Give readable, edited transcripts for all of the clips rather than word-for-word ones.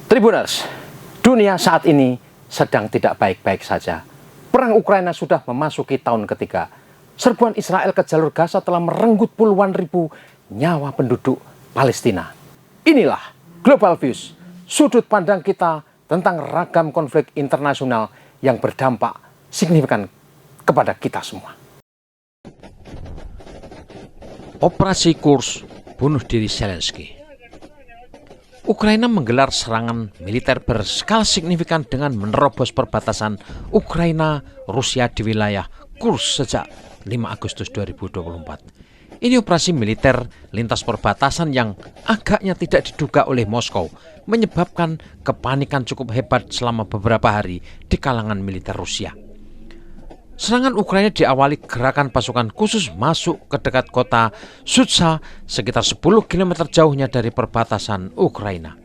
Tribuners, dunia saat ini sedang tidak baik-baik saja. Perang Ukraina sudah memasuki tahun ketiga. Serbuan Israel ke jalur Gaza telah merenggut puluhan ribu nyawa penduduk Palestina. Inilah Global Views, sudut pandang kita tentang ragam konflik internasional yang berdampak signifikan kepada kita semua. Operasi Kurs bunuh diri Zelensky. Ukraina menggelar serangan militer berskala signifikan dengan menerobos perbatasan Ukraina-Rusia di wilayah Kurs sejak 5 Agustus 2024. Ini operasi militer lintas perbatasan yang agaknya tidak diduga oleh Moskow, menyebabkan kepanikan cukup hebat selama beberapa hari di kalangan militer Rusia. Serangan Ukraina diawali gerakan pasukan khusus masuk ke dekat kota Sudza sekitar 10 km jauhnya dari perbatasan Ukraina.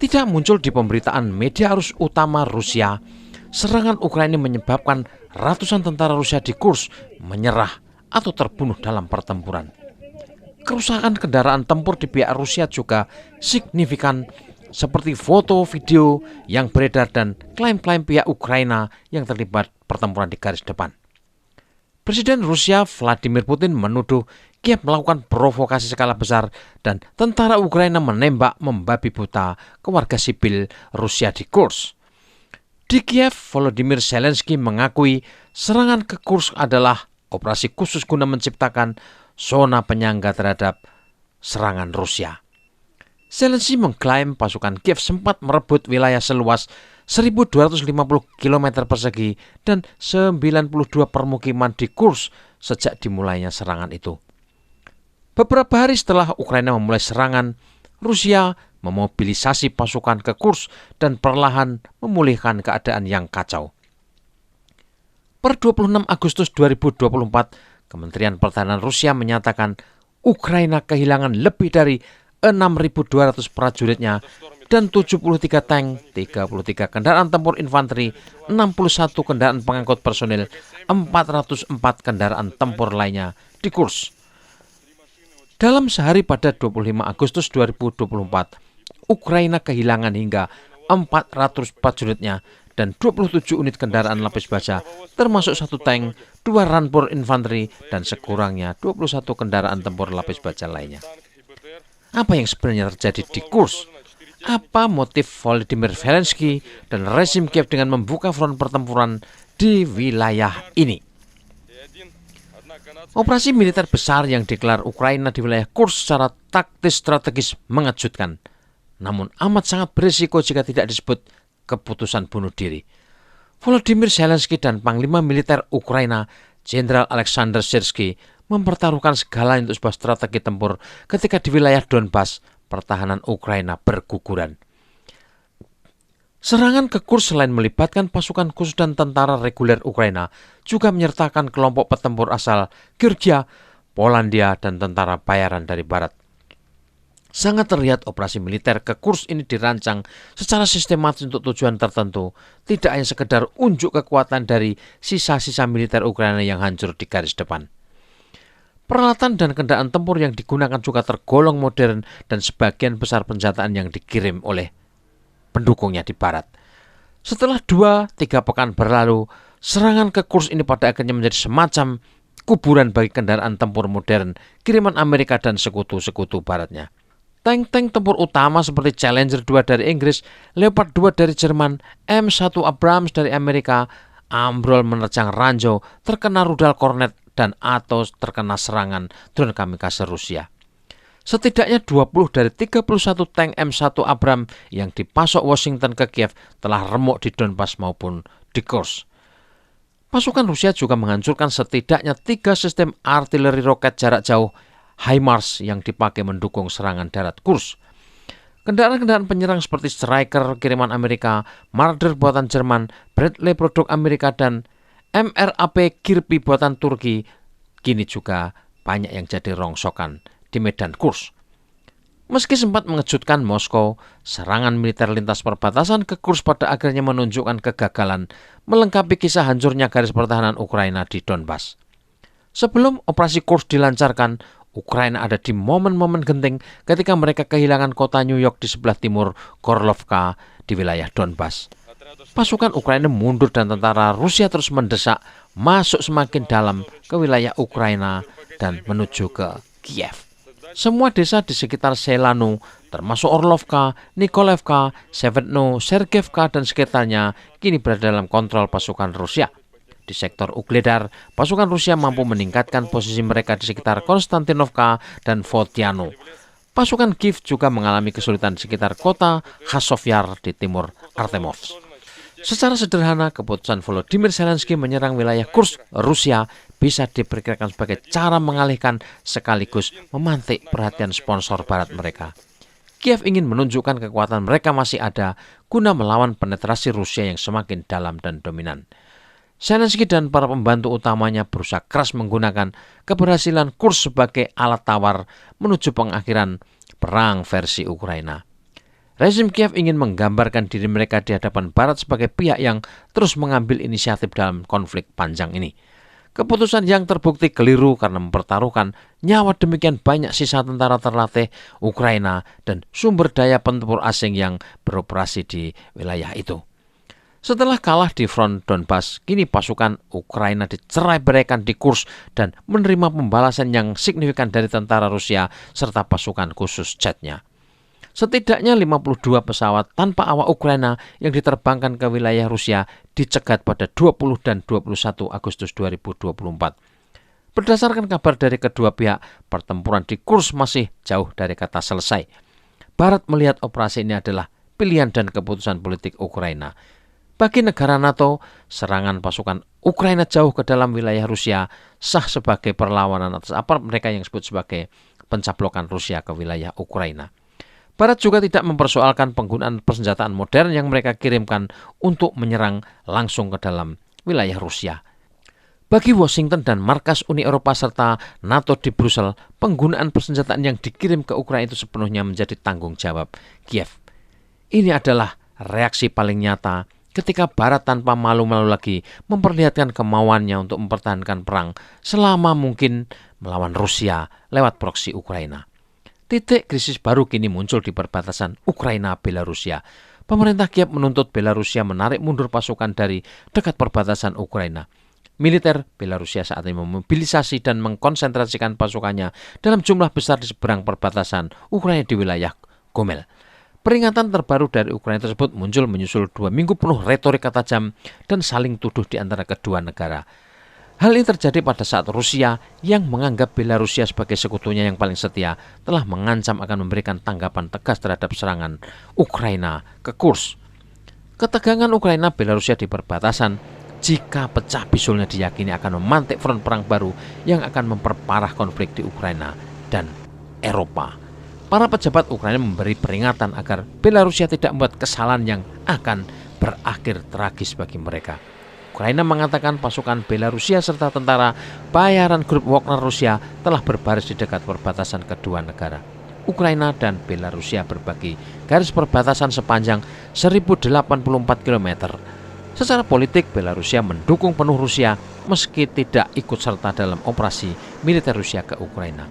Tidak muncul di pemberitaan media arus utama Rusia, serangan Ukraina menyebabkan ratusan tentara Rusia di Kurs menyerah atau terbunuh dalam pertempuran. Kerusakan kendaraan tempur di pihak Rusia juga signifikan, seperti foto, video yang beredar dan klaim-klaim pihak Ukraina yang terlibat pertempuran di garis depan. Presiden Rusia Vladimir Putin menuduh Kiev melakukan provokasi skala besar dan tentara Ukraina menembak membabi buta ke warga sipil Rusia di Kurs. Di Kiev, Volodymyr Zelensky mengakui serangan ke Kurs adalah operasi khusus guna menciptakan zona penyangga terhadap serangan Rusia. Zelensky mengklaim pasukan Kiev sempat merebut wilayah seluas 1.250 km persegi dan 92 permukiman di Kurs sejak dimulainya serangan itu. Beberapa hari setelah Ukraina memulai serangan, Rusia memobilisasi pasukan ke Kurs dan perlahan memulihkan keadaan yang kacau. Per 26 Agustus 2024, Kementerian Pertahanan Rusia menyatakan Ukraina kehilangan lebih dari 6.200 prajuritnya dan 73 tank, 33 kendaraan tempur infanteri, 61 kendaraan pengangkut personil, 404 kendaraan tempur lainnya di Kurs. Dalam sehari pada 25 Agustus 2024, Ukraina kehilangan hingga 400 prajuritnya dan 27 unit kendaraan lapis baja, termasuk 1 tank, 2 rampur infanteri, dan sekurangnya 21 kendaraan tempur lapis baja lainnya. Apa yang sebenarnya terjadi di Kurs? Apa motif Volodymyr Zelensky dan rezim Kiev dengan membuka front pertempuran di wilayah ini? Operasi militer besar yang digelar Ukraina di wilayah Kurs secara taktis strategis mengejutkan, namun amat sangat berisiko jika tidak disebut keputusan bunuh diri. Volodymyr Zelensky dan Panglima Militer Ukraina, Jenderal Alexander Syrsky, mempertaruhkan segalanya untuk sebuah strategi tempur ketika di wilayah Donbas, pertahanan Ukraina berguguran. Serangan ke Kurs selain melibatkan pasukan khusus dan tentara reguler Ukraina, juga menyertakan kelompok petempur asal Georgia, Polandia, dan tentara bayaran dari barat. Sangat terlihat operasi militer ke Kurs ini dirancang secara sistematis untuk tujuan tertentu, tidak hanya sekedar unjuk kekuatan dari sisa-sisa militer Ukraina yang hancur di garis depan. Peralatan dan kendaraan tempur yang digunakan juga tergolong modern dan sebagian besar senjataan yang dikirim oleh pendukungnya di barat. Setelah 2-3 pekan berlalu, serangan ke Kurs ini pada akhirnya menjadi semacam kuburan bagi kendaraan tempur modern kiriman Amerika dan sekutu-sekutu baratnya. Tank-tank tempur utama seperti Challenger 2 dari Inggris, Leopard 2 dari Jerman, M1 Abrams dari Amerika, ambrol menerjang ranjau, terkena rudal kornet, dan atau terkena serangan drone kamikaze Rusia. Setidaknya 20 dari 31 tank M1 Abrams yang dipasok Washington ke Kiev telah remuk di Donbas maupun di Kurs. Pasukan Rusia juga menghancurkan setidaknya 3 sistem artileri roket jarak jauh HIMARS yang dipakai mendukung serangan darat Kurs. Kendaraan-kendaraan penyerang seperti Stryker kiriman Amerika, Marder buatan Jerman, Bradley produk Amerika, dan MRAP Kirpi buatan Turki kini juga banyak yang jadi rongsokan di medan Kurs. Meski sempat mengejutkan Moskow, serangan militer lintas perbatasan ke Kurs pada akhirnya menunjukkan kegagalan melengkapi kisah hancurnya garis pertahanan Ukraina di Donbas. Sebelum operasi Kurs dilancarkan, Ukraina ada di momen-momen genting ketika mereka kehilangan kota New York di sebelah timur Gorlovka di wilayah Donbas. Pasukan Ukraina mundur dan tentara Rusia terus mendesak masuk semakin dalam ke wilayah Ukraina dan menuju ke Kiev. Semua desa di sekitar Selano, termasuk Orlovka, Nikolevka, Severno, Sergevka dan sekitarnya kini berada dalam kontrol pasukan Rusia. Di sektor Ugledar, pasukan Rusia mampu meningkatkan posisi mereka di sekitar Konstantinovka dan Votiano. Pasukan Kiev juga mengalami kesulitan di sekitar kota Khasovyar di timur Artemovsk. Secara sederhana, keputusan Volodymyr Zelensky menyerang wilayah Kursk, Rusia bisa diperkirakan sebagai cara mengalihkan sekaligus memantik perhatian sponsor barat mereka. Kiev ingin menunjukkan kekuatan mereka masih ada guna melawan penetrasi Rusia yang semakin dalam dan dominan. Zelensky dan para pembantu utamanya berusaha keras menggunakan keberhasilan Kursk sebagai alat tawar menuju pengakhiran perang versi Ukraina. Rezim Kiev ingin menggambarkan diri mereka di hadapan Barat sebagai pihak yang terus mengambil inisiatif dalam konflik panjang ini. Keputusan yang terbukti keliru karena mempertaruhkan nyawa demikian banyak sisa tentara terlatih Ukraina dan sumber daya tempur asing yang beroperasi di wilayah itu. Setelah kalah di front Donbas, kini pasukan Ukraina dicerai-beraikan di Kursk dan menerima pembalasan yang signifikan dari tentara Rusia serta pasukan khusus jetnya. Setidaknya 52 pesawat tanpa awak Ukraina yang diterbangkan ke wilayah Rusia dicegat pada 20 dan 21 Agustus 2024. Berdasarkan kabar dari kedua pihak, pertempuran di Kursk masih jauh dari kata selesai. Barat melihat operasi ini adalah pilihan dan keputusan politik Ukraina. Bagi negara NATO, serangan pasukan Ukraina jauh ke dalam wilayah Rusia sah sebagai perlawanan atas apa mereka yang disebut sebagai pencaplokan Rusia ke wilayah Ukraina. Barat juga tidak mempersoalkan penggunaan persenjataan modern yang mereka kirimkan untuk menyerang langsung ke dalam wilayah Rusia. Bagi Washington dan markas Uni Eropa serta NATO di Brussel, penggunaan persenjataan yang dikirim ke Ukraina itu sepenuhnya menjadi tanggung jawab Kiev. Ini adalah reaksi paling nyata ketika Barat tanpa malu-malu lagi memperlihatkan kemauannya untuk mempertahankan perang selama mungkin melawan Rusia lewat proksi Ukraina. Titik krisis baru kini muncul di perbatasan Ukraina-Belarusia. Pemerintah Kiev menuntut Belarusia menarik mundur pasukan dari dekat perbatasan Ukraina. Militer Belarusia saat ini memobilisasi dan mengkonsentrasikan pasukannya dalam jumlah besar di seberang perbatasan Ukraina di wilayah Gomel. Peringatan terbaru dari Ukraina tersebut muncul menyusul 2 minggu penuh retorika tajam dan saling tuduh di antara kedua negara. Hal ini terjadi pada saat Rusia yang menganggap Belarusia sebagai sekutunya yang paling setia telah mengancam akan memberikan tanggapan tegas terhadap serangan Ukraina ke Kursk. Ketegangan Ukraina Belarusia di perbatasan jika pecah bisulnya diyakini akan memantik front perang baru yang akan memperparah konflik di Ukraina dan Eropa. Para pejabat Ukraina memberi peringatan agar Belarusia tidak membuat kesalahan yang akan berakhir tragis bagi mereka. Ukraina mengatakan pasukan Belarusia serta tentara bayaran grup Wagner Rusia telah berbaris di dekat perbatasan kedua negara. Ukraina dan Belarusia berbagi garis perbatasan sepanjang 1084 km. Secara politik, Belarusia mendukung penuh Rusia meski tidak ikut serta dalam operasi militer Rusia ke Ukraina.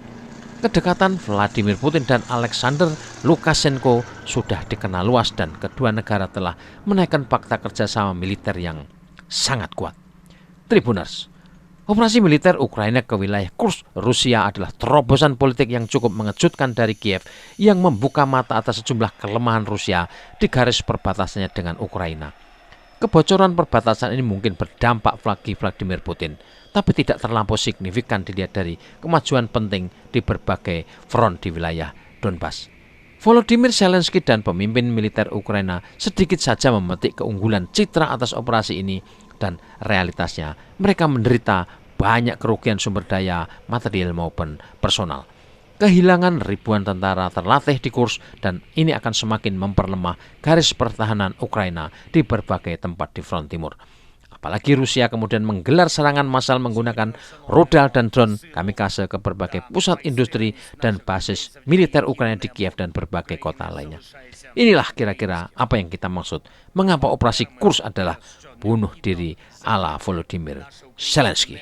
Kedekatan Vladimir Putin dan Alexander Lukashenko sudah dikenal luas dan kedua negara telah menaikkan fakta kerjasama militer yang sangat kuat. Tribuners, operasi militer Ukraina ke wilayah Kursk, Rusia adalah terobosan politik yang cukup mengejutkan dari Kiev yang membuka mata atas sejumlah kelemahan Rusia di garis perbatasannya dengan Ukraina. Kebocoran perbatasan ini mungkin berdampak bagi Vladimir Putin, tapi tidak terlampau signifikan dilihat dari kemajuan penting di berbagai front di wilayah Donbas. Volodymyr Zelensky dan pemimpin militer Ukraina sedikit saja memetik keunggulan citra atas operasi ini dan realitasnya mereka menderita banyak kerugian sumber daya, material maupun personal. Kehilangan ribuan tentara terlatih di Kursk dan ini akan semakin memperlemah garis pertahanan Ukraina di berbagai tempat di front timur. Apalagi Rusia kemudian menggelar serangan massal menggunakan rudal dan drone kamikaze ke berbagai pusat industri dan basis militer Ukraina di Kiev dan berbagai kota lainnya. Inilah kira-kira apa yang kita maksud. Mengapa operasi Kursk adalah bunuh diri ala Volodymyr Zelensky.